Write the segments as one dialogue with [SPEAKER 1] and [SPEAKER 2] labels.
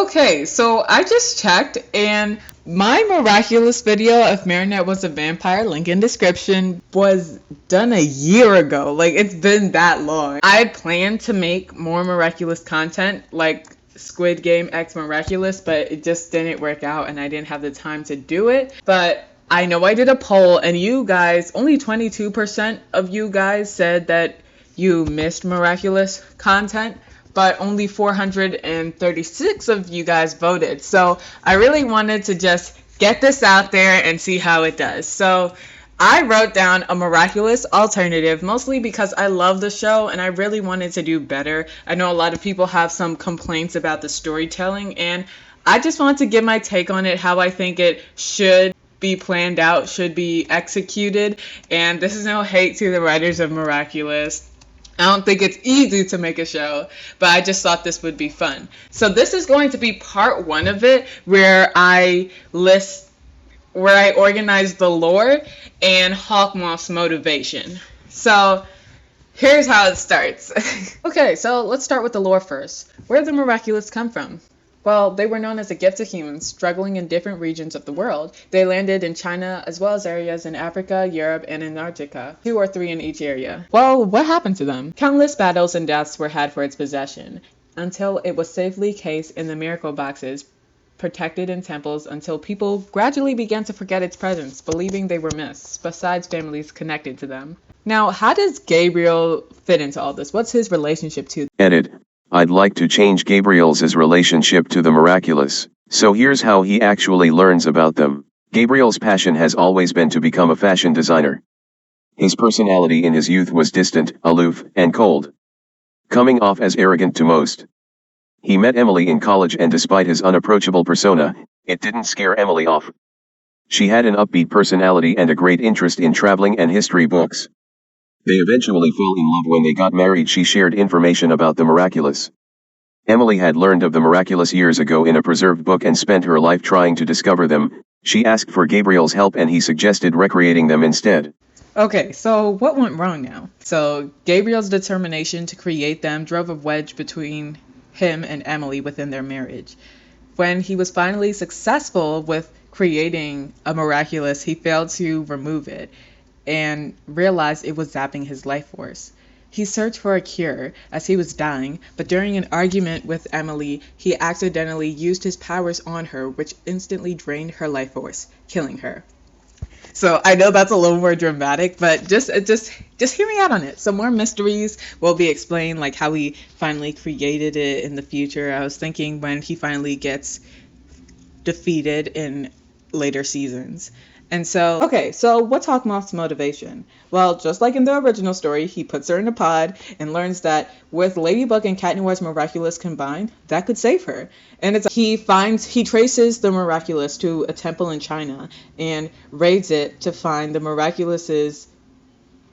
[SPEAKER 1] Okay, so I just checked and my Miraculous video of Marinette was a vampire, link in description, was done a year ago. Like, it's been that long. I had planned to make more Miraculous content, like Squid Game X Miraculous, but it just didn't work out and I didn't have the time to do it. But I know I did a poll and you guys, only 22% of you guys said that you missed Miraculous content, but only 436 of you guys voted. So I really wanted to just get this out there and see how it does. So I wrote down a Miraculous alternative, mostly because I love the show and I really wanted to do better. I know a lot of people have some complaints about the storytelling, and I just want to give my take on it, how I think it should be planned out, should be executed. And this is no hate to the writers of Miraculous. I don't think it's easy to make a show, but I just thought this would be fun. So this is going to be part one of it, where I organize the lore and Hawkmoth's motivation. So here's how it starts. Okay, so let's start with the lore first. Where did the Miraculous come from? Well, they were known as a gift to humans, struggling in different regions of the world. They landed in China, as well as areas in Africa, Europe, and Antarctica, 2 or 3 in each area. Well, what happened to them? Countless battles and deaths were had for its possession, until it was safely cased in the miracle boxes, protected in temples, until people gradually began to forget its presence, believing they were myths, besides families connected to them. Now, how does Gabriel fit into all this? What's his relationship to them?
[SPEAKER 2] Edit. I'd like to change Gabriel's relationship to the Miraculous, so here's how he actually learns about them. Gabriel's passion has always been to become a fashion designer. His personality in his youth was distant, aloof, and cold, coming off as arrogant to most. He met Emily in college, and despite his unapproachable persona, it didn't scare Emily off. She had an upbeat personality and a great interest in traveling and history books. They eventually fell in love when they got married. She shared information about the Miraculous. Emily had learned of the Miraculous years ago in a preserved book and spent her life trying to discover them. She asked for Gabriel's help and he suggested recreating them instead.
[SPEAKER 1] Okay, so what went wrong now? So Gabriel's determination to create them drove a wedge between him and Emily within their marriage. When he was finally successful with creating a Miraculous, he failed to remove it and realized it was zapping his life force. He searched for a cure as he was dying, but during an argument with Emily, he accidentally used his powers on her, which instantly drained her life force, killing her. So I know that's a little more dramatic, but just hear me out on it. Some more mysteries will be explained, like how he finally created it in the future. I was thinking when he finally gets defeated in later seasons. And so, okay, so what's Hawkmoth's motivation? Well, just like in the original story, he puts her in a pod and learns that with Ladybug and Cat Noir's Miraculous combined, that could save her. And he traces the Miraculous to a temple in China and raids it to find the Miraculous is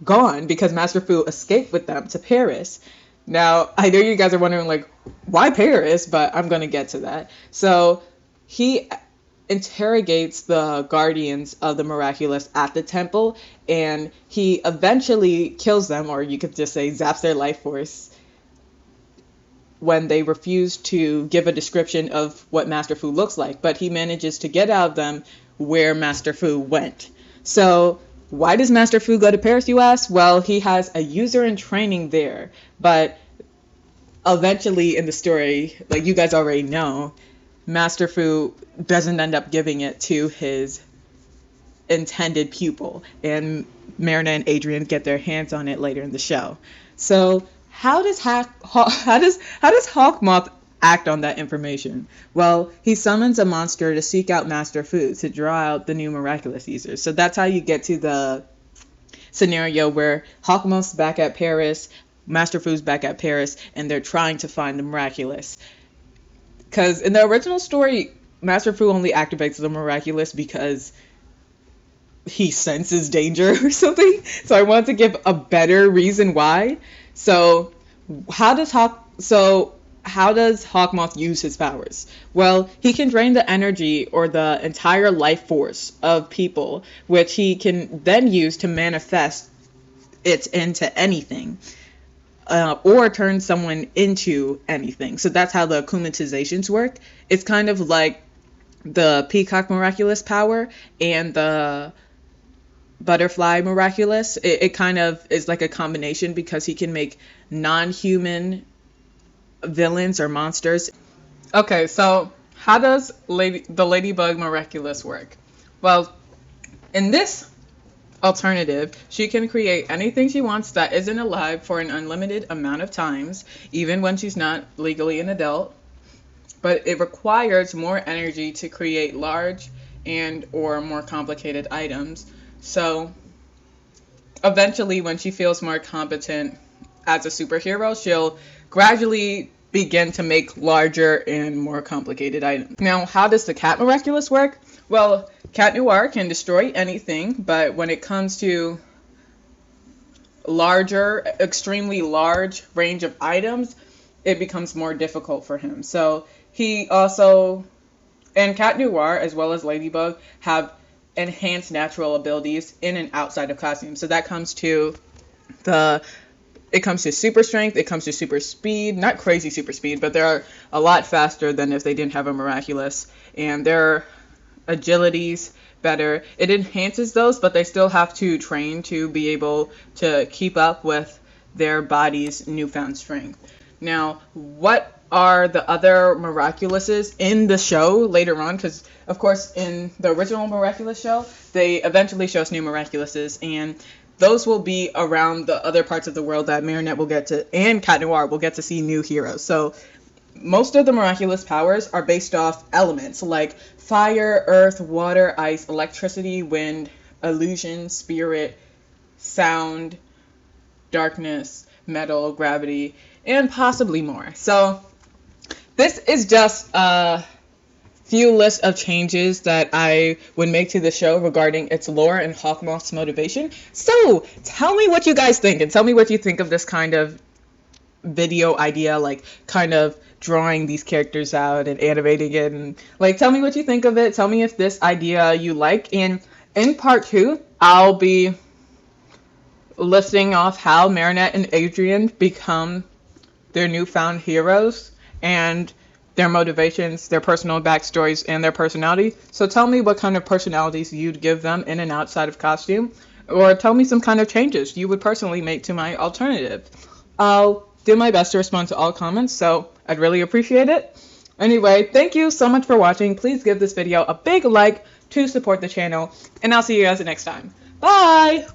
[SPEAKER 1] gone because Master Fu escaped with them to Paris. Now, I know you guys are wondering, like, why Paris? But I'm going to get to that. So he interrogates the guardians of the Miraculous at the temple, and he eventually kills them, or you could just say zaps their life force, when they refuse to give a description of what Master Fu looks like. But he manages to get out of them where Master Fu went. So why does Master Fu go to Paris, you ask? Well, he has a user in training there, but eventually in the story, like you guys already know, Master Fu doesn't end up giving it to his intended pupil, and Marinette and Adrian get their hands on it later in the show. So how does Hawkmoth act on that information? Well, he summons a monster to seek out Master Fu to draw out the new Miraculous users. So that's how you get to the scenario where Hawkmoth's back at Paris, Master Fu's back at Paris, and they're trying to find the Miraculous. Because in the original story, Master Fu only activates the Miraculous because he senses danger or something. So I wanted to give a better reason why. So how does Hawkmoth use his powers? Well, he can drain the energy or the entire life force of people, which he can then use to manifest it into anything. or turn someone into anything. So that's how the akumatizations work. It's kind of like the peacock miraculous power and the butterfly miraculous. It kind of is like a combination because he can make non-human villains or monsters. Okay, so how does the ladybug miraculous work? Well, in this alternative, she can create anything she wants that isn't alive for an unlimited amount of times, even when she's not legally an adult. But it requires more energy to create large and or more complicated items. So eventually, when she feels more competent as a superhero, she'll gradually begin to make larger and more complicated items. Now, how does the cat miraculous work? Well, Cat Noir can destroy anything, but when it comes to larger, extremely large range of items, it becomes more difficult for him. So he also, and Cat Noir as well as Ladybug have enhanced natural abilities in and outside of costumes. So that comes to it comes to super strength, it comes to super speed, not crazy super speed, but they're a lot faster than if they didn't have a miraculous, and their agility's better. It enhances those, but they still have to train to be able to keep up with their body's newfound strength. Now, what are the other miraculouses in the show later on? Because, of course, in the original Miraculous show, they eventually show us new miraculouses, and those will be around the other parts of the world that Marinette will get to, and Cat Noir will get to see new heroes. So most of the miraculous powers are based off elements like fire, earth, water, ice, electricity, wind, illusion, spirit, sound, darkness, metal, gravity, and possibly more. So this is just a few lists of changes that I would make to the show regarding its lore and Hawkmoth's motivation. So tell me what you guys think, and tell me what you think of this kind of video idea, like kind of drawing these characters out and animating it, and like tell me what you think of it. Tell me if this idea you like. And in part 2, I'll be listing off how Marinette and Adrian become their newfound heroes and their motivations, their personal backstories, and their personality. So tell me what kind of personalities you'd give them in and outside of costume, or tell me some kind of changes you would personally make to my alternative. I'll do my best to respond to all comments, so I'd really appreciate it. Anyway, thank you so much for watching. Please give this video a big like to support the channel, and I'll see you guys next time. Bye!